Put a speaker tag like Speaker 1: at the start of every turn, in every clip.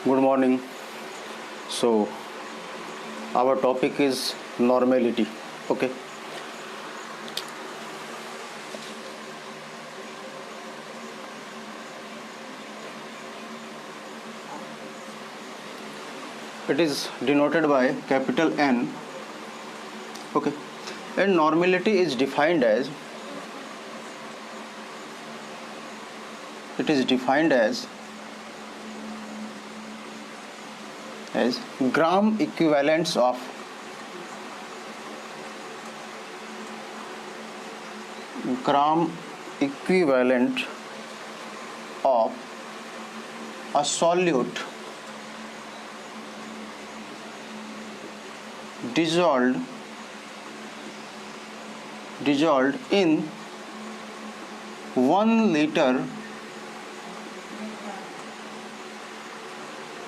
Speaker 1: Good morning. So, our topic is normality. Okay. It is denoted by capital N. Okay. And normality is defined as gram equivalents of a solute dissolved in 1 liter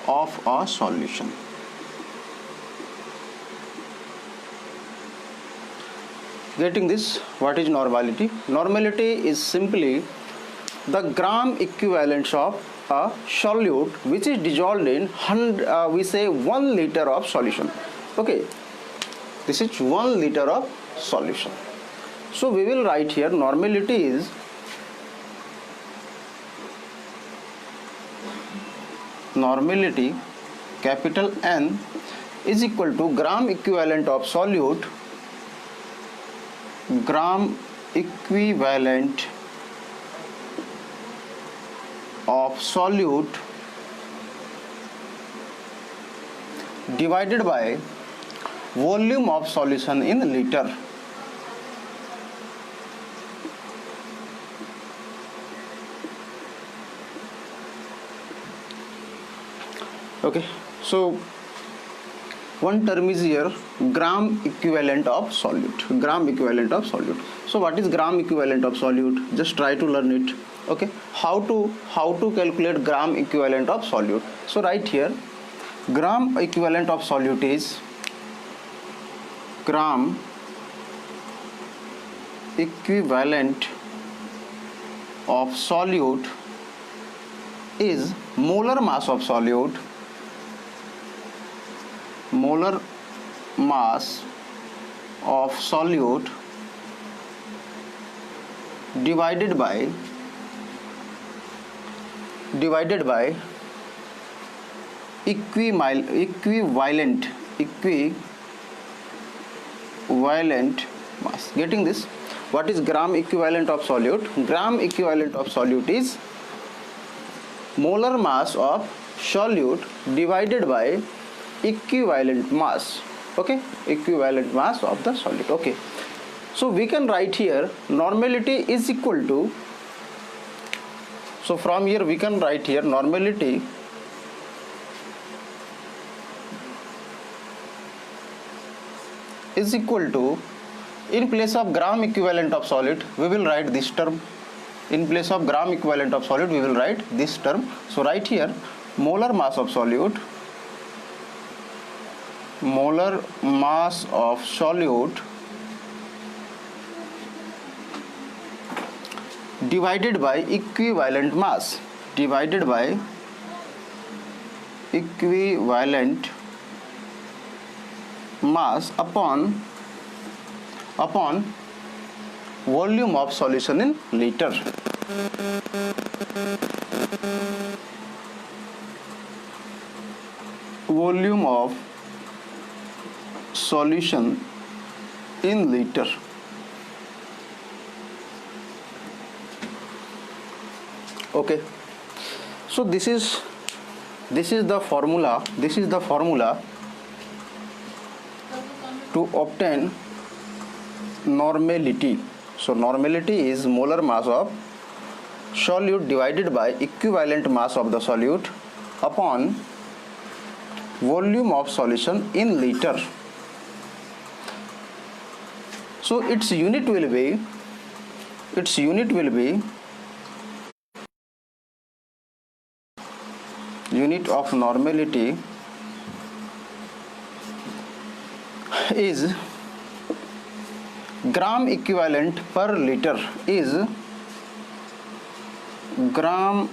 Speaker 1: of a solution. Getting this, what is normality? Normality is simply the gram equivalence of a solute which is dissolved in 1 liter of solution. Okay, this is 1 liter of solution. So we will write here normality is capital N is equal to gram equivalent of solute divided by volume of solution in liter. Okay, so one term is here gram equivalent of solute. So what is gram equivalent of solute? Just try to learn it. Okay, how to calculate gram equivalent of solute? So right here gram equivalent of solute is gram equivalent of solute is molar mass of solute divided by equivalent mass. Getting this? What is gram equivalent of solute? Gram equivalent of solute is molar mass of solute divided by equivalent mass. Okay, equivalent mass of the solute. Okay, so we can write here normality is equal to, so from here we can write here normality is equal to, in place of gram equivalent of solute we will write this term. In place of gram equivalent of solute we will write this term. So right here molar mass of solute divided by equivalent mass upon volume of solution in liter. Volume of solution in liter. Okay, so this is the formula to obtain normality. So normality is molar mass of solute divided by equivalent mass of the solute upon volume of solution in liter. So its unit will be unit of normality is gram equivalent per liter is gram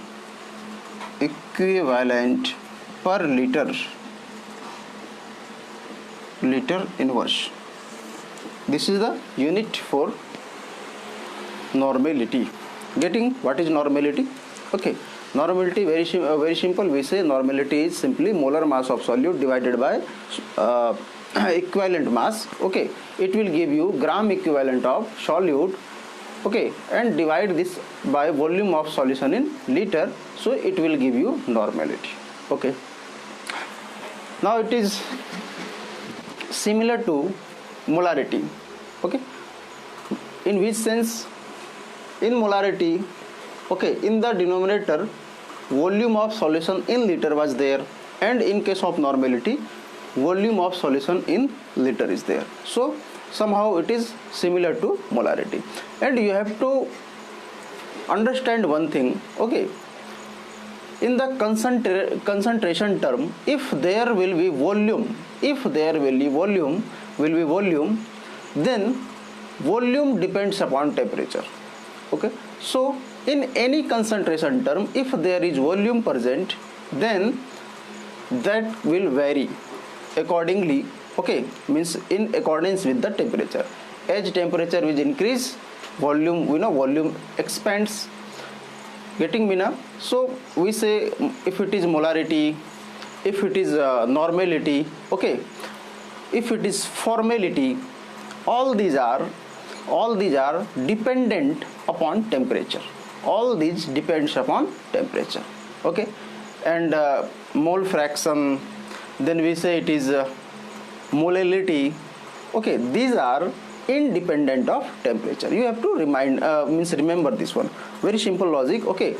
Speaker 1: equivalent per liter inverse. This is the unit for normality. Getting what is normality? Okay, normality very simple. We say normality is simply molar mass of solute divided by equivalent mass. Okay, it will give you gram equivalent of solute. Okay, and divide this by volume of solution in liter, so it will give you normality. Okay, now it is similar to molarity. Okay, in which sense? In molarity, okay, in the denominator volume of solution in liter was there, and in case of normality volume of solution in liter is there. So somehow it is similar to molarity, and you have to understand one thing. Okay, in the concentration term, if there will be volume, then volume depends upon temperature. Okay, so in any concentration term, if there is volume present, then that will vary accordingly. Okay, means in accordance with the temperature. As temperature will increase, volume, volume expands. Getting me now? So we say if it is molarity, if it is normality, okay, if it is formality, all these are dependent upon temperature. All these depends upon temperature. Okay, and mole fraction, then we say it is molality. Okay, these are independent of temperature. You have to remember this one. Very simple logic. Okay,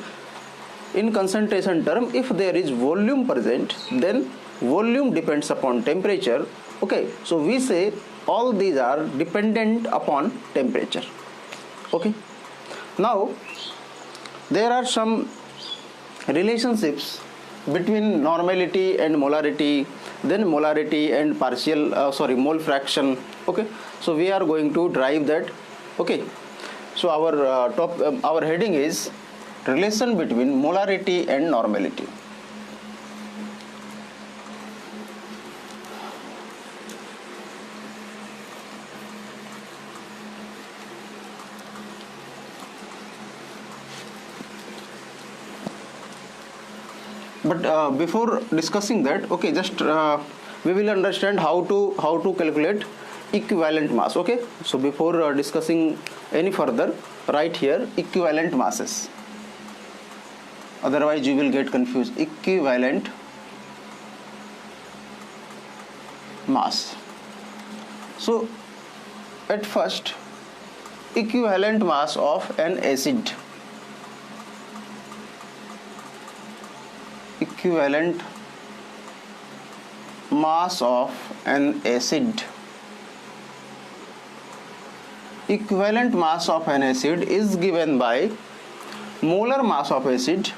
Speaker 1: in concentration term, if there is volume present, then volume depends upon temperature. Okay, so we say all these are dependent upon temperature. Okay, now there are some relationships between normality and molarity, then molarity and mole fraction. Okay, so we are going to drive that. Okay, so our heading is relation between molarity and normality. But before discussing that, okay, just we will understand how to calculate equivalent mass. Okay, so before discussing any further, write here equivalent masses, otherwise you will get confused. Equivalent mass. So at first, equivalent mass of an acid, equivalent mass of an acid, equivalent mass of an acid is given by molar mass of acid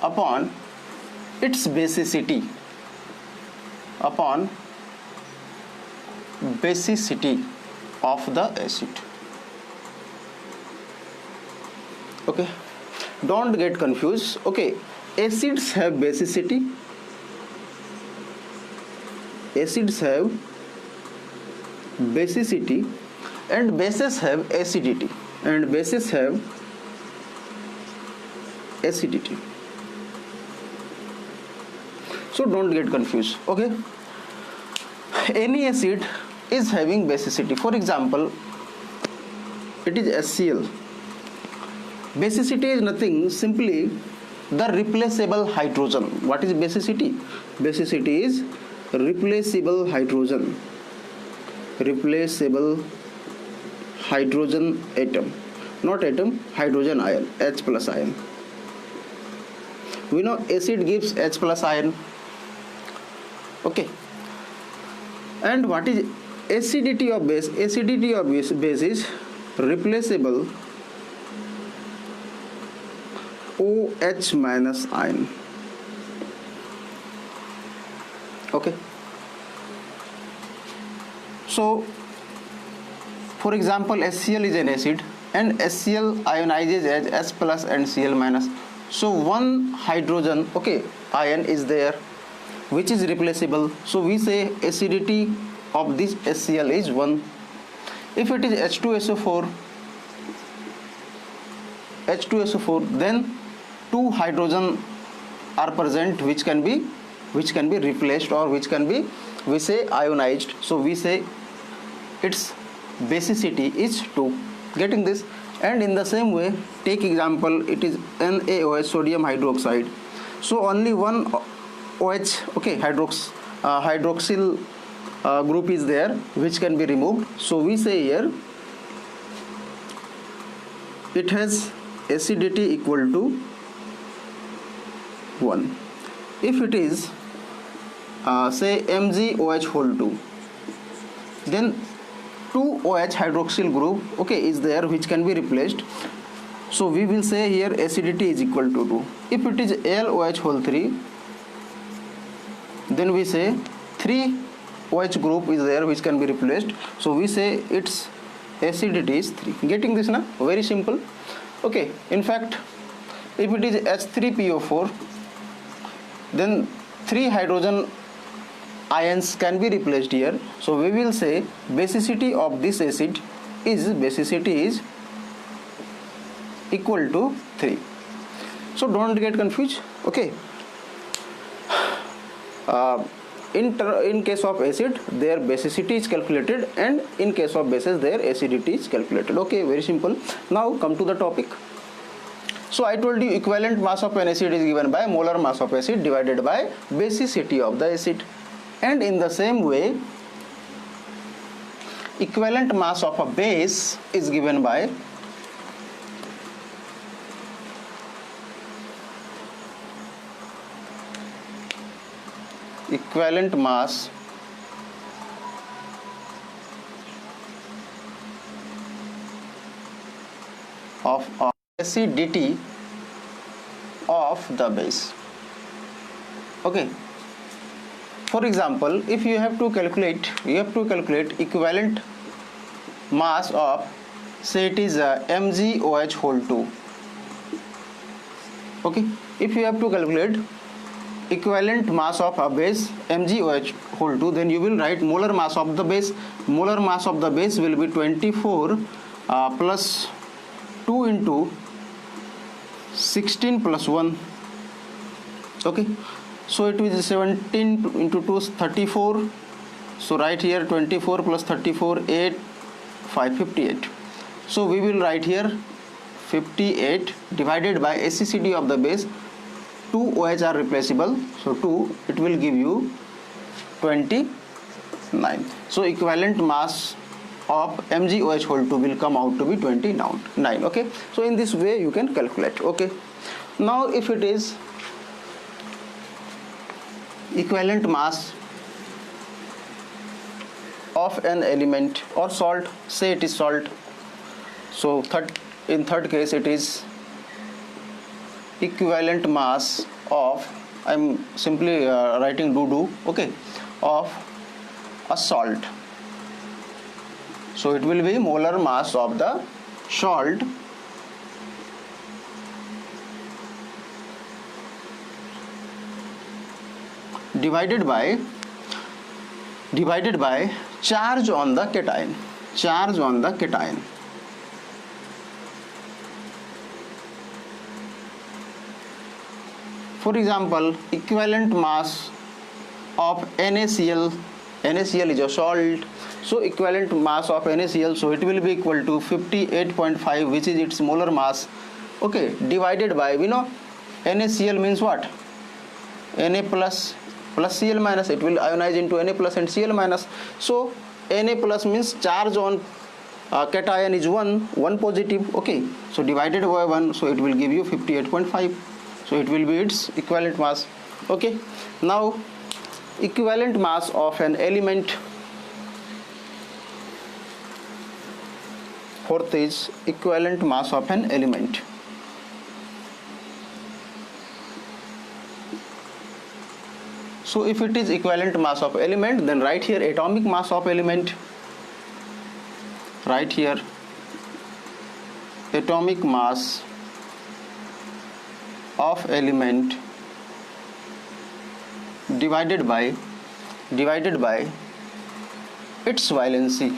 Speaker 1: upon its basicity, of the acid. Okay, don't get confused. Okay, acids have basicity, and bases have acidity, so don't get confused. Okay, any acid is having basicity. For example, it is HCl. Basicity is nothing, simply the replaceable hydrogen. What is basicity? Basicity is replaceable hydrogen atom, not atom, hydrogen ion, H plus ion. We know acid gives H plus ion. Okay, and what is acidity of base? Acidity of base is replaceable OH minus ion. Okay, so for example, HCl is an acid, and HCl ionizes as S plus and Cl minus. So one hydrogen, okay, ion is there which is replaceable. So we say acidity of this HCl is 1. If it is H2SO4, then 2 hydrogen are present which can be replaced, or which can be, we say, ionized. So we say its basicity is 2. Getting this? And in the same way, take example, it is NaOH, sodium hydroxide. So only one OH, okay, hydroxyl group is there which can be removed. So we say here it has acidity equal to 1. If it is say MgOH whole 2, then 2 OH hydroxyl group, okay, is there which can be replaced. So we will say here acidity is equal to 2. If it is LOH whole 3, then we say 3 OH group is there which can be replaced. So we say its acidity is 3. Getting this now? Very simple. Okay, in fact, if it is H3PO4, then 3 hydrogen ions can be replaced here. So we will say basicity of this acid is equal to 3. So don't get confused. Okay. In case of acid, their basicity is calculated, and in case of bases, their acidity is calculated. Okay, very simple. Now come to the topic. So I told you equivalent mass of an acid is given by molar mass of acid divided by basicity of the acid. And in the same way, equivalent mass of a base is given by equivalent mass of acidity of the base. Okay. For example, if you have to calculate equivalent mass of, say it is MgOH whole 2. Okay. If you have to calculate equivalent mass of a base MgOH whole 2, then you will write molar mass of the base. Molar mass of the base will be 24 plus 2 into 16 plus 1. Okay, so it is 17 into 2 is 34. So write here 24 plus 34, 8, 5, 58. So we will write here 58 divided by acidity of the base. 2 OH are replaceable, so 2, it will give you 29. So equivalent mass of MgOH whole 2 will come out to be 29. Okay, so in this way you can calculate. Okay, now if it is equivalent mass of an element or salt, say it is salt, so in third case it is equivalent mass of, I'm simply writing do, okay, of a salt. So it will be molar mass of the salt divided by charge on the cation. For example, equivalent mass of NaCl is a salt, so equivalent mass of NaCl, so it will be equal to 58.5, which is its molar mass. Okay, divided by, we know NaCl means what? Na plus Cl minus, it will ionize into Na plus and Cl minus. So Na plus means charge on cation is 1 positive. Okay, so divided by 1, so it will give you 58.5. So it will be its equivalent mass. Okay, now equivalent mass of an element. Fourth is equivalent mass of an element. So if it is equivalent mass of element, then write here atomic mass of element. Write here atomic mass of element divided by its valency,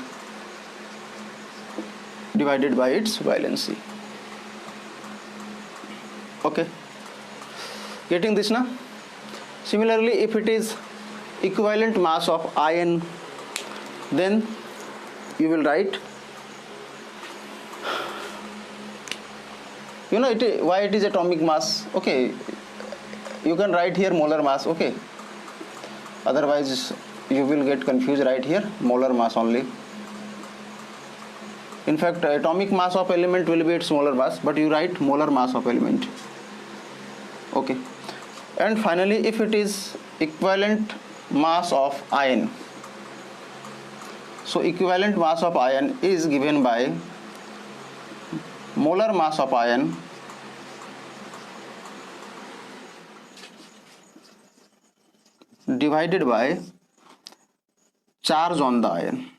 Speaker 1: okay, getting this now. Similarly, if it is equivalent mass of iron, then you will write, why it is atomic mass, okay, you can write here molar mass, okay, otherwise you will get confused. Right here molar mass only. In fact, atomic mass of element will be its molar mass, but you write molar mass of element, okay. And finally, if it is equivalent mass of iron, so equivalent mass of iron is given by molar mass of iron divided by charge on the iron.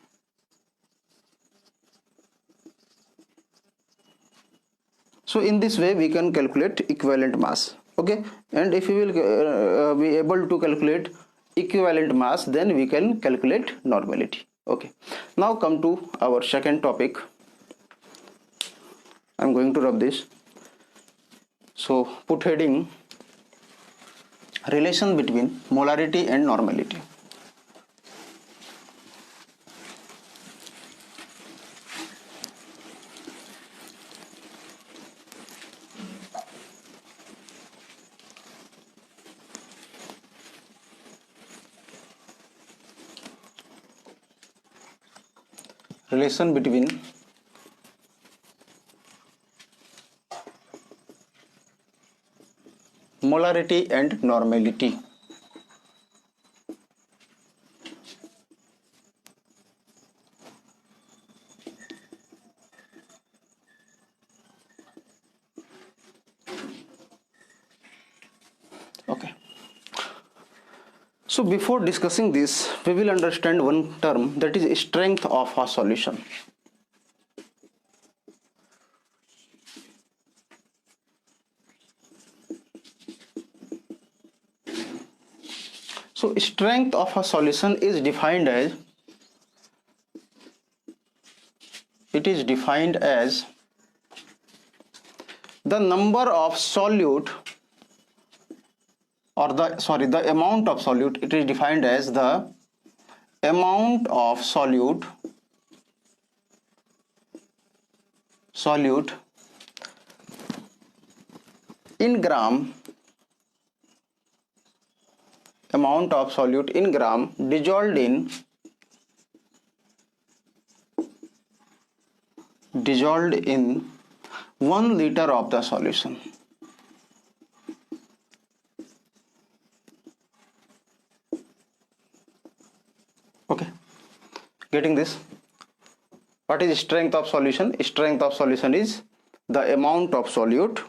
Speaker 1: So in this way we can calculate equivalent mass, okay. And if we will be able to calculate equivalent mass, then we can calculate normality, okay. Now come to our second topic. I'm going to rub this. So put heading relation between molarity and normality. Relation between molarity and normality. Okay. So before discussing this, we will understand one term, that is strength of a solution. So strength of a solution is defined as, the number of solute, or the amount of solute. It is defined as the amount of solute in gram, amount of solute in gram dissolved in 1 liter of the solution. Okay, getting this? What is strength of solution? Strength of solution is the amount of solute,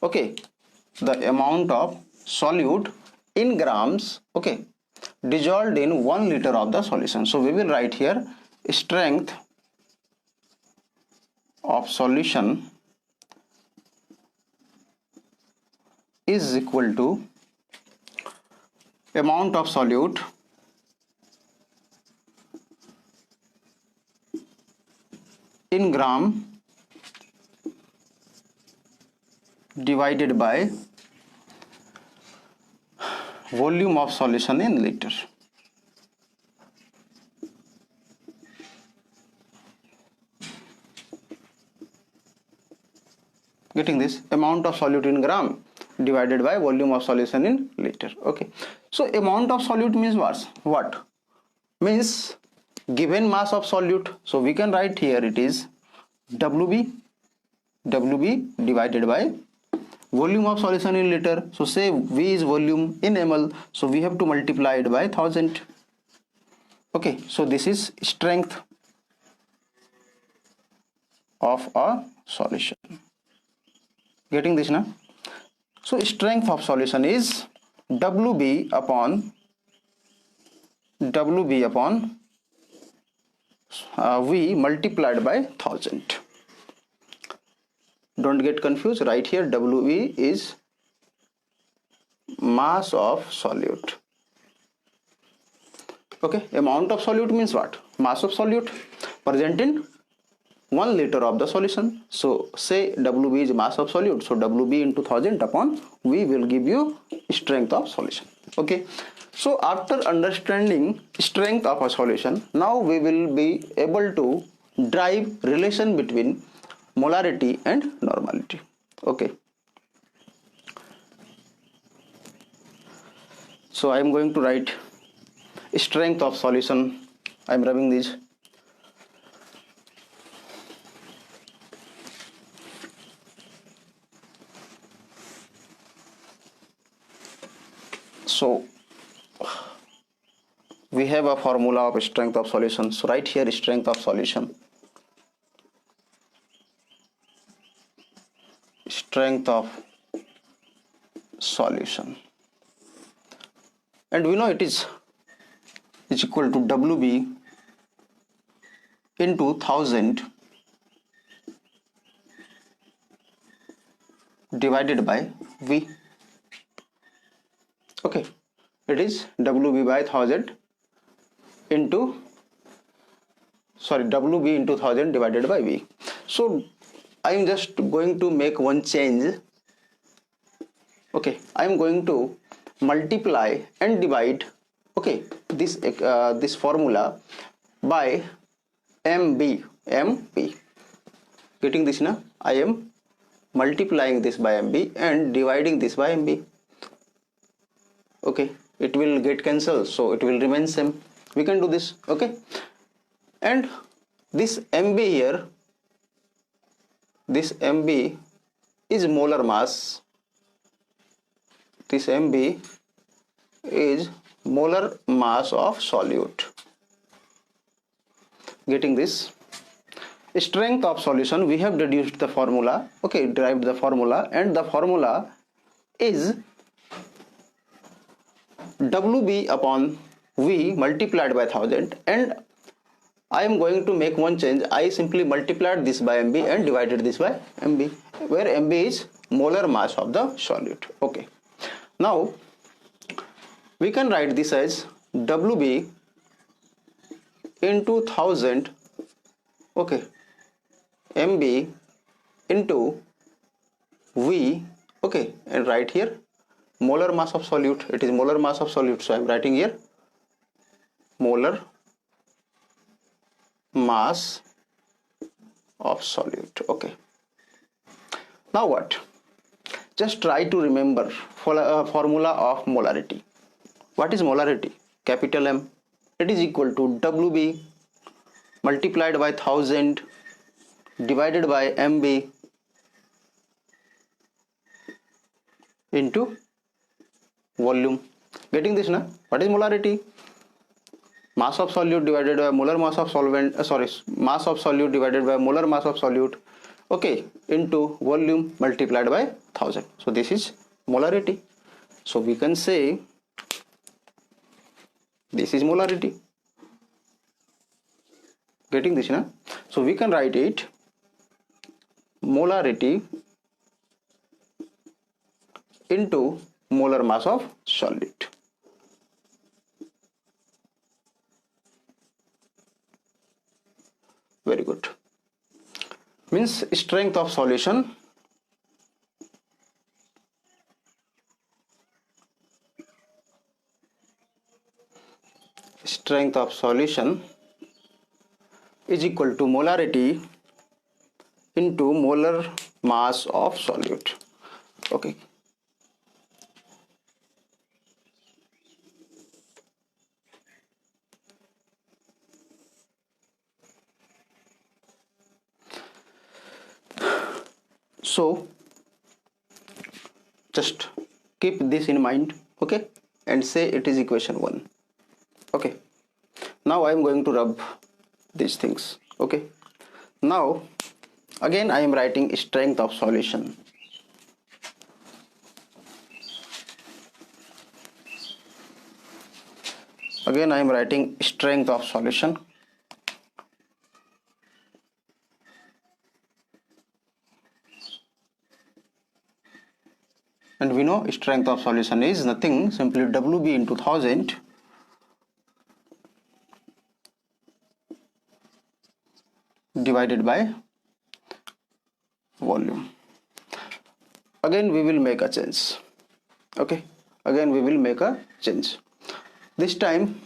Speaker 1: okay, the amount of solute in grams, okay, dissolved in 1 liter of the solution. So we will write here strength of solution is equal to amount of solute in gram divided by volume of solution in liter. Getting this? Amount of solute in gram divided by volume of solution in liter. Okay. So amount of solute means what? Means given mass of solute. So we can write here it is WB divided by volume of solution in liter. So say V is volume in ml, so we have to multiply it by 1000. Okay, so this is strength of a solution. Getting this now? So strength of solution is WB upon V multiplied by 1000. don't get confused, right here WB is mass of solute. Okay, amount of solute means what? Mass of solute present in 1 liter of the solution. So say WB is mass of solute, so WB into 1000 upon V will give you strength of solution. Okay, so after understanding strength of a solution, now we will be able to derive relation between molarity and normality. Okay, so I am going to write strength of solution. I am rubbing this. So we have a formula of strength of solution. So right here strength of solution. Strength of solution. And we know it is equal to WB into 1000 divided by V. Okay, it is WB by 1000 into WB into 1000 divided by V. So I am just going to make one change. Okay, I am going to multiply and divide, okay, this formula by MB. Getting this now? I am multiplying this by MB and dividing this by MB. Okay, it will get cancelled, so it will remain same. We can do this. Okay, and this MB here, this MB is molar mass. This MB is molar mass of solute. Getting this? Strength of solution, we have deduced the formula, okay, derived the formula, and the formula is WB upon V multiplied by 1000, and I am going to make one change. I simply multiplied this by MB and divided this by MB, where MB is molar mass of the solute. Okay, now we can write this as WB into 1000, okay, MB into V, okay, and right here molar mass of solute. It is molar mass of solute, so I am writing here molar mass of solute. Okay, now what? Just try to remember formula of molarity. What is molarity? Capital M. It is equal to WB multiplied by 1000 divided by MB into volume. Getting this now? What is molarity? Mass of solute divided by molar mass of solvent, mass of solute divided by molar mass of solute, okay, into volume multiplied by 1000. So this is molarity. So we can say this is molarity. Getting this now? So we can write it molarity into molar mass of solute. Very good. Means strength of solution is equal to molarity into molar mass of solute. Okay. So just keep this in mind, okay, and say it is equation 1. Okay, now I am going to rub these things. Okay, now again I am writing strength of solution. Again I am writing strength of solution. and we know strength of solution is nothing, simply WB into 1000 divided by volume. Again we will make a change. Okay, again we will make a change. This time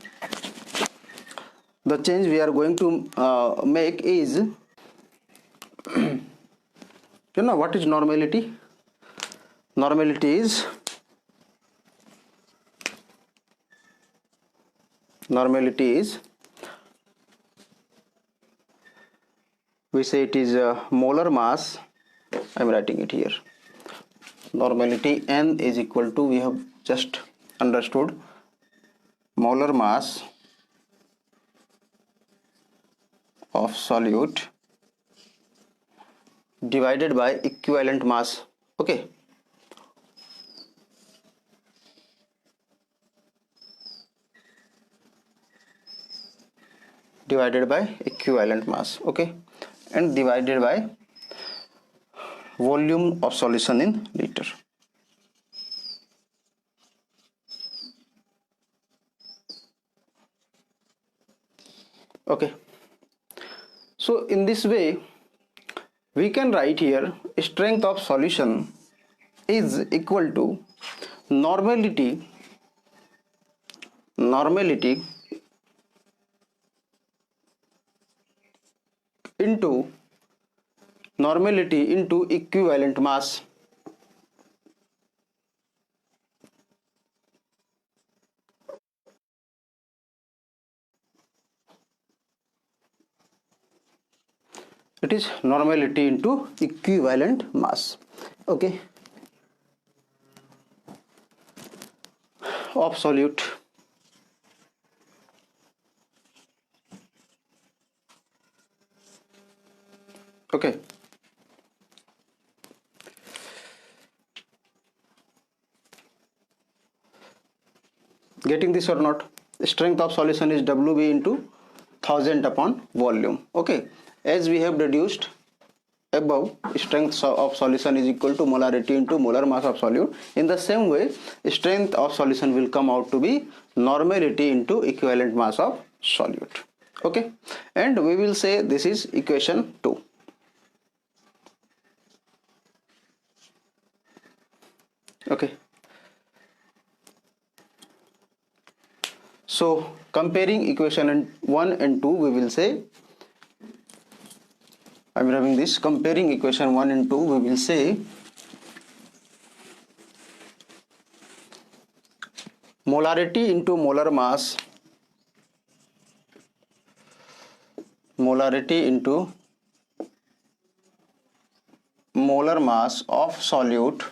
Speaker 1: the change we are going to make is, you know what is normality? Normality is we say it is a molar mass. I am writing it here. Normality N is equal to, we have just understood, molar mass of solute divided by equivalent mass. Okay, divided by equivalent mass. Okay, and divided by volume of solution in liter. Okay, so in this way we can write here strength of solution is equal to normality into equivalent mass. It is normality into equivalent mass. Okay, of solute. Okay, getting this or not? Strength of solution is WB into 1000 upon volume. Okay, as we have deduced above, strength of solution is equal to molarity into molar mass of solute. In the same way, strength of solution will come out to be normality into equivalent mass of solute. Okay, and we will say this is equation 2. Okay, so comparing equation 1 and 2, we will say, I am having this, comparing equation 1 and 2, we will say molarity into molar mass, molarity into molar mass of solute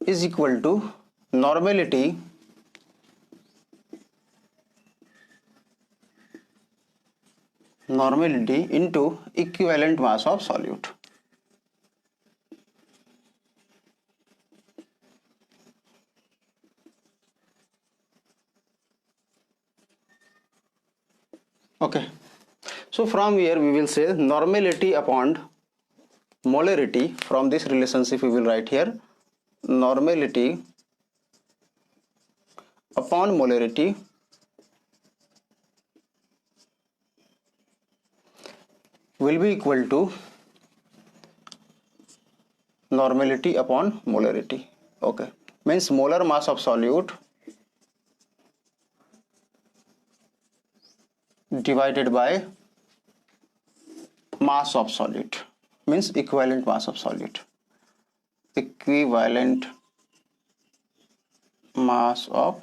Speaker 1: is equal to normality into equivalent mass of solute. Okay, so from here we will say normality upon molarity. From this relationship we will write here normality upon molarity will be equal to normality upon molarity. Okay, means molar mass of solute divided by mass of solute, means equivalent mass of solute, equivalent mass of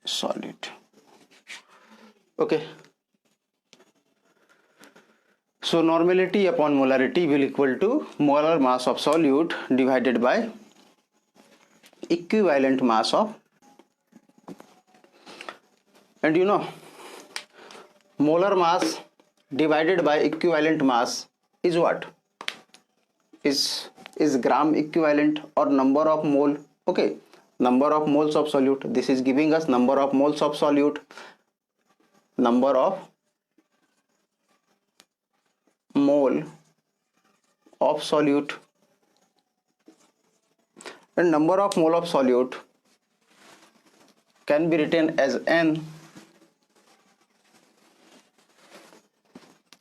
Speaker 1: solute. Okay, so normality upon molarity will equal to molar mass of solute divided by equivalent mass of, and you know molar mass divided by equivalent mass is what? Is gram equivalent or number of mole. Okay, number of moles of solute. This is giving us number of moles of solute, number of mole of solute, and number of mole of solute can be written as N.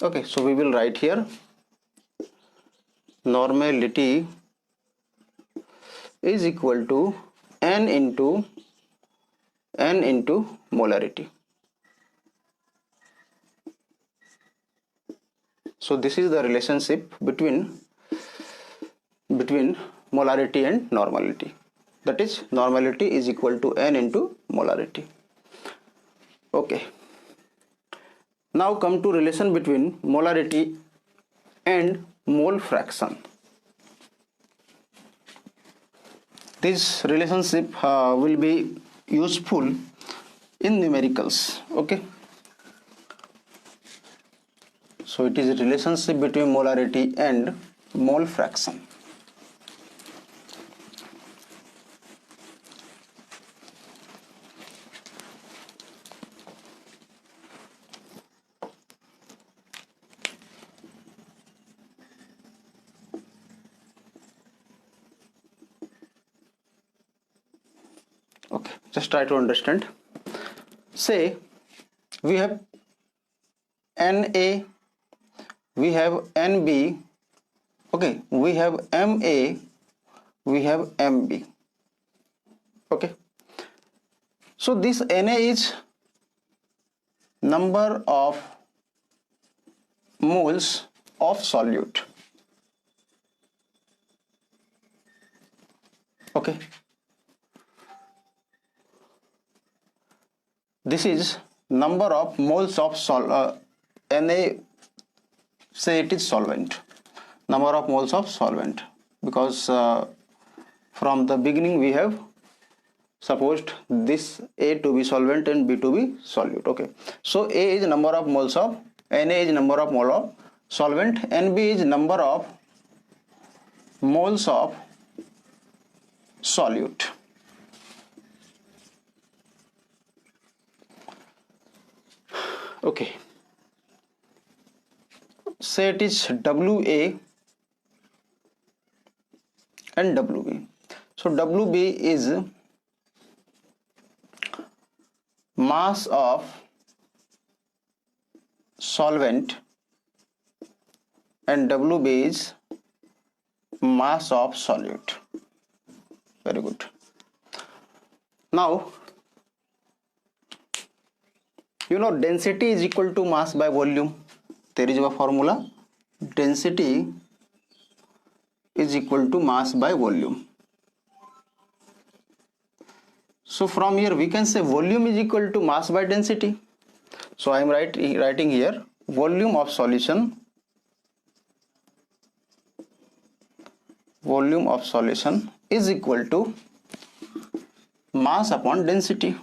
Speaker 1: Okay, so we will write here normality is equal to N into molarity. So this is the relationship between molarity and normality. That is, normality is equal to N into molarity. Okay. Now come to relation between molarity and mole fraction. This relationship will be useful in numericals. Okay. So it is a relationship between molarity and mole fraction. Okay, just try to understand. Say we have Na, we have Nb, okay, we have Ma, we have Mb. Okay, so this Na is number of moles of solute. Okay, this is number of moles of Na, say it is solvent, number of moles of solvent, because from the beginning we have supposed this A to be solvent and B to be solute. Okay, so A is number of moles of, Na is number of mole of solvent, Nb is number of moles of solute. Okay, say it is Wa and Wb. So Wb is mass of solvent and Wb is mass of solute. Very good. Now you know density is equal to mass by volume. There is a formula, density is equal to mass by volume. So from here we can say volume is equal to mass by density. So I am writing here volume of solution is equal to mass upon density.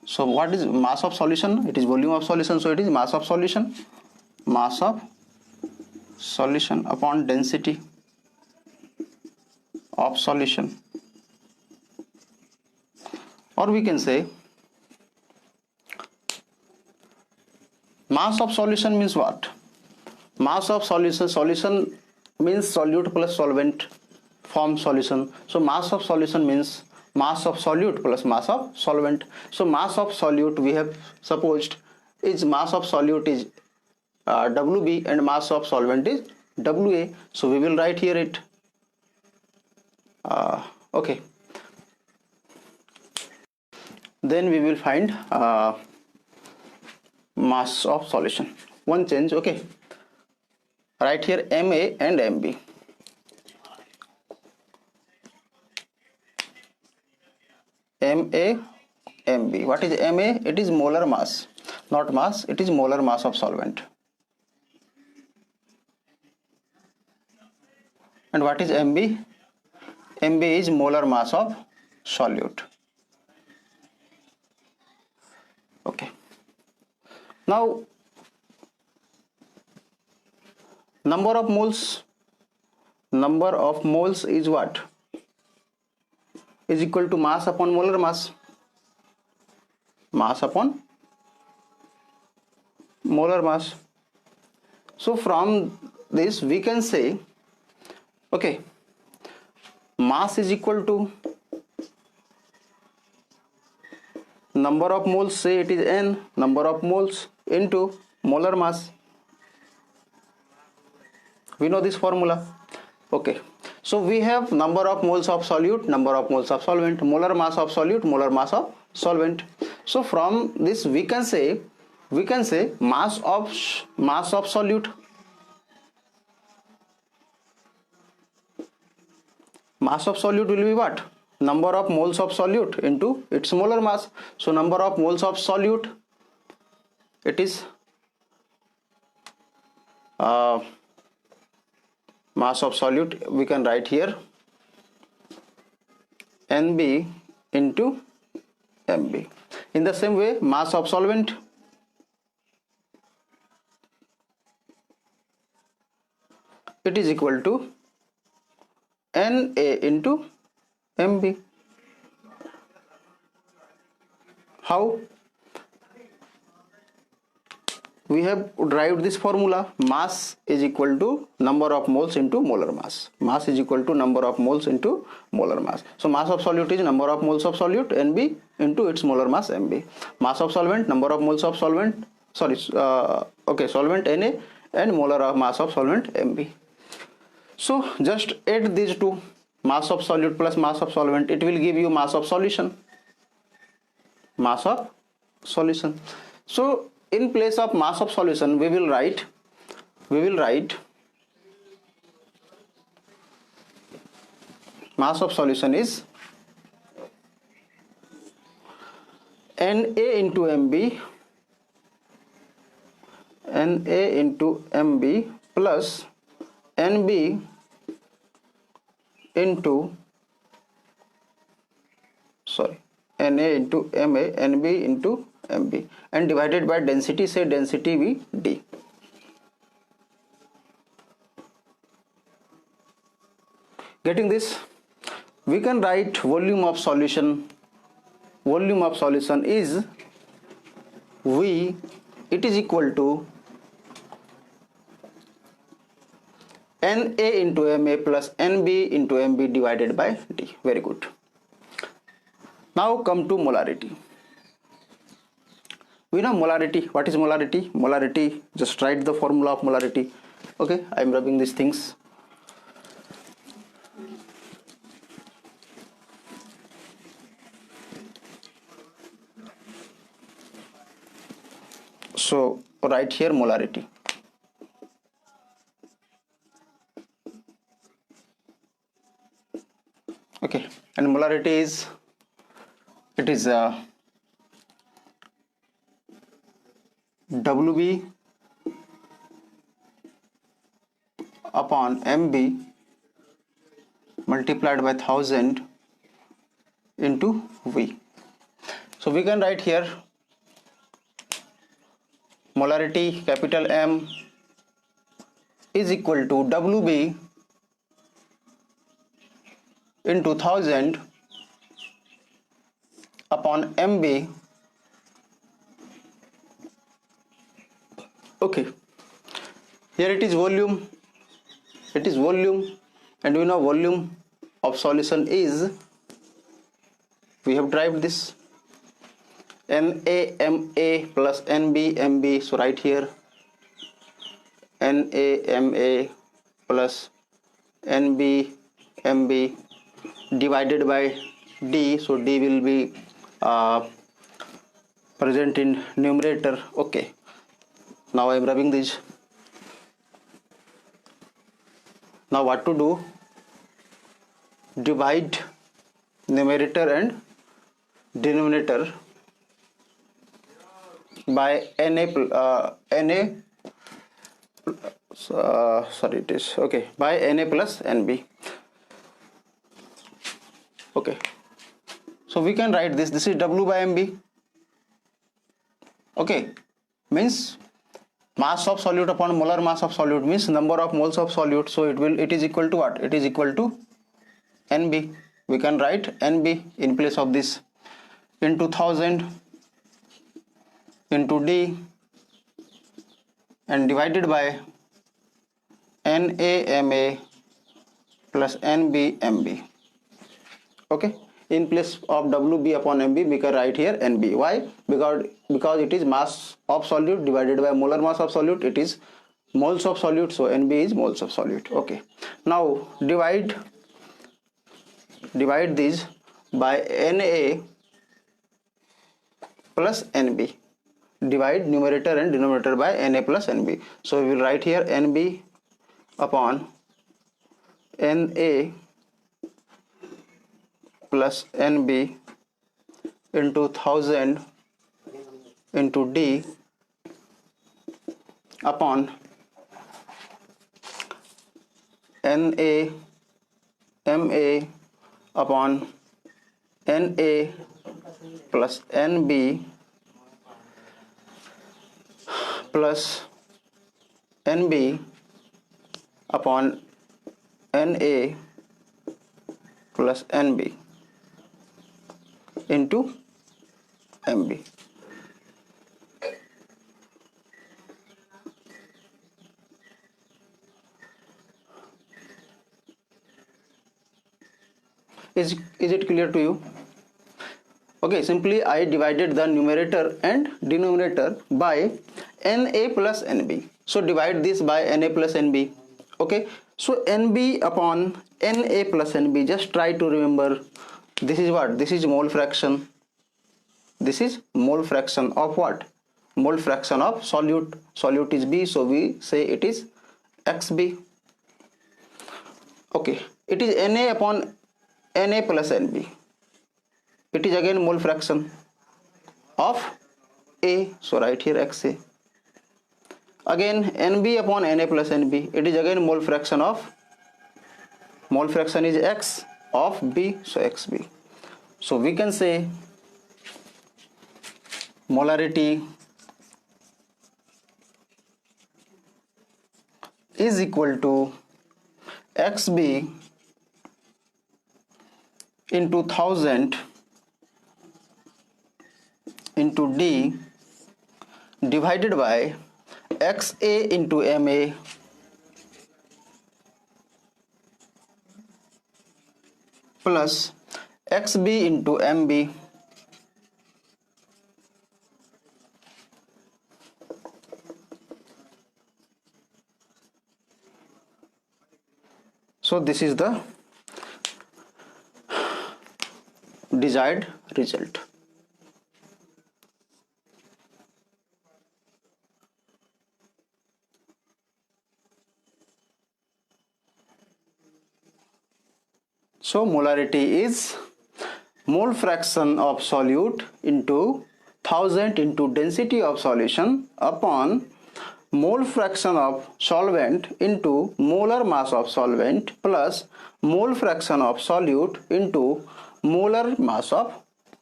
Speaker 1: So what is mass of solution? It is volume of solution, so it is mass of solution upon density of solution. Or we can say mass of solution means what? Mass of solution means solute plus solvent form solution. So mass of solution means mass of solute plus mass of solvent. So mass of solute we have supposed is mass of solute is Wb and mass of solvent is Wa. So we will write here it. Okay. Then we will find mass of solution. One change. Okay. Write here Ma and Mb. Ma, Mb. What is Ma? It is molar mass, not mass. It is molar mass of solvent. And what is Mb? Mb is molar mass of solute. Okay. Now number of moles is what? Is equal to mass upon molar mass. Mass upon molar mass. So from this we can say, okay, mass is equal to number of moles, say it is n, number of moles into molar mass. We know this formula. Okay, so we have number of moles of solute, number of moles of solvent, molar mass of solute, molar mass of solvent. So from this we can say mass of solute, mass of solute will be what? Number of moles of solute into its molar mass. So number of moles of solute, it is mass of solute, we can write here Nb into Mb. In the same way, mass of solvent, it is equal to Na into Mb. How? We have derived this formula. Mass is equal to number of moles into molar mass. Mass is equal to number of moles into molar mass. So mass of solute is number of moles of solute Nb into its molar mass Mb. Mass of solvent, number of moles of solvent, solvent Na, and molar mass of solvent Mb. So just add these two, mass of solute plus mass of solvent, it will give you mass of solution. Mass of solution. So in place of mass of solution we will write mass of solution is Na into Mb, plus Nb into Na into Ma, Nb into Mb, and divided by density, say density V D. Getting this? We can write volume of solution. Volume of solution is V, it is equal to Na into Ma plus Nb into Mb divided by D. Very good. Now come to molarity. We know molarity. What is molarity? Molarity, just write the formula of molarity. Okay, I am rubbing these things. So write here molarity. Okay, and molarity is, it is Wb upon Mb multiplied by 1000 into V. So we can write here molarity capital M is equal to Wb into 1000 upon Mb. Okay, here it is volume, and we know volume of solution is, we have derived this, Na plus Nb. So right here Na plus Nb divided by D. So D will be present in numerator. Okay, now I am rubbing this. Now what to do? Divide numerator and denominator by by Na plus Nb. Okay, so we can write this is W by Mb. Okay, means mass of solute upon molar mass of solute means number of moles of solute. So it is equal to what? It is equal to Nb. We can write Nb in place of this into 1000 into D and divided by NaMa plus NbMb. Okay, in place of Wb upon Mb, we can write here Nb. Why? Because it is mass of solute divided by molar mass of solute. It is moles of solute, so Nb is moles of solute. Okay, now divide these by Na plus Nb. Divide numerator and denominator by Na plus Nb. So we will write here Nb upon Na plus Nb into 1000 into D upon Na Ma upon Na plus Nb plus Nb upon Na plus Nb into Mb. Is it clear to you? Okay, simply I divided the numerator and denominator by Na plus Nb. So divide this by Na plus Nb. Okay, so Nb upon Na plus Nb, just try to remember, this is what? This is mole fraction. This is mole fraction of what? Mole fraction of solute. Solute is B, so we say it is Xb. Okay, it is Na upon Na plus Nb. It is again mole fraction of A, so write here Xa. Again Nb upon Na plus Nb, it is again mole fraction is X of B, so Xb. So we can say molarity is equal to Xb into 1000 into D divided by Xa into Ma plus Xb into Mb so this is the desired result. So molarity is mole fraction of solute into 1000 into density of solution upon mole fraction of solvent into molar mass of solvent plus mole fraction of solute into molar mass of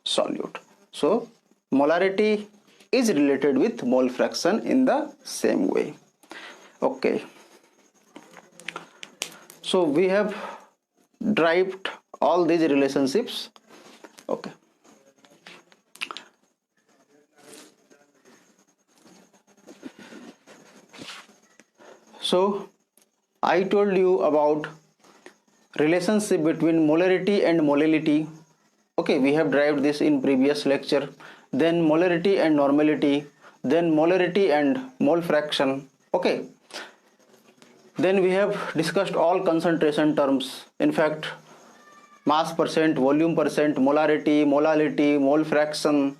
Speaker 1: solute. So molarity is related with mole fraction in the same way. Okay, so we have derived all these relationships. Okay, so I told you about relationship between molarity and molality. Okay, we have derived this in previous lecture. Then molarity and normality, then molarity and mole fraction. Okay, then we have discussed all concentration terms. In fact, mass percent, volume percent, molarity, molality, mole fraction,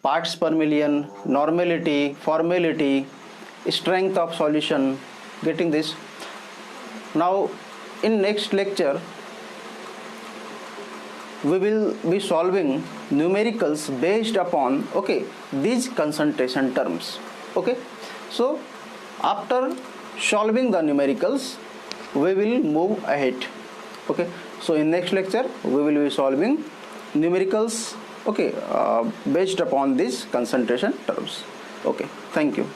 Speaker 1: parts per million, normality, formality, strength of solution. Getting this? Now in next lecture we will be solving numericals based upon these concentration terms. Okay, so after solving the numericals we will move ahead. Okay, so in next lecture we will be solving numericals based upon these concentration terms. Okay, thank you.